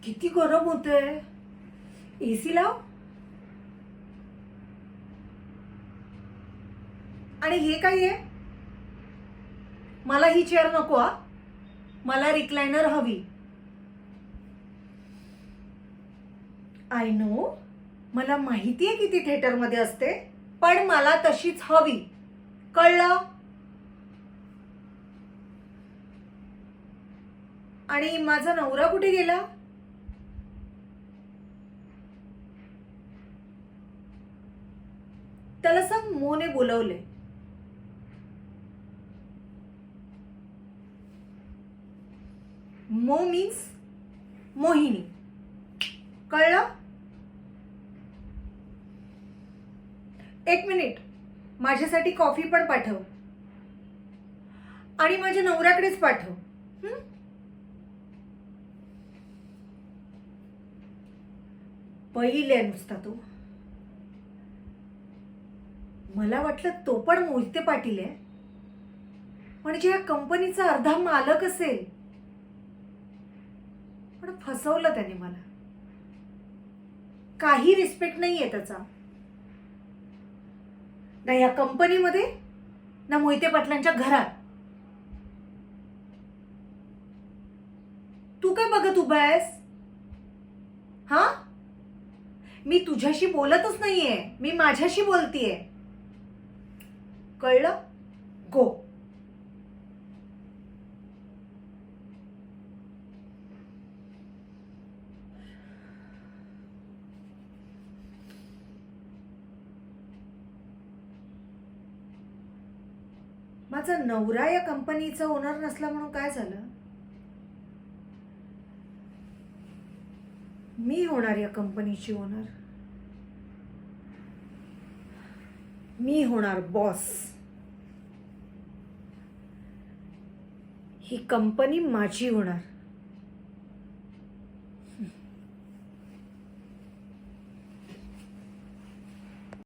किती गरम होतंय. एसी लाव. आणि हे काय आहे? मला ही चेअर नको. मला रिक्लायनर हवी. आय नो, मला माहिती आहे किती थिएटरमध्ये असते, पण मला तशीच हवी. कळलं? आणि माझा नवरा कुठे गेला? त्याला सांग मोने बोलवले. मो मीन्स मोहिनी. कळलं? एक मिनिट, माझ्यासाठी कॉफी पण पाठव. आणि माझ्या नवऱ्याकडेच पाठव. पहिले नुसता तो. मला वाटलं तो पण मोहिते पाटील आहे, म्हणजे या कंपनीचा अर्धा मालक असेल. पण फसवलं त्याने मला. काही रिस्पेक्ट नाहीये त्याचा, ना या कंपनीमध्ये ना मोहिते पाटलांच्या घरात. तू काय बघत उभा आहेस? हा, मी तुझ्याशी बोलतच नाहीये, मी माझ्याशी बोलतीये. कळलं? गो. माझा नवरा या कंपनीचा ओनर नसला म्हणून काय झालं? मी होणार या कंपनीची ओनर. मी होणार बॉस. ही कंपनी माझी होणार.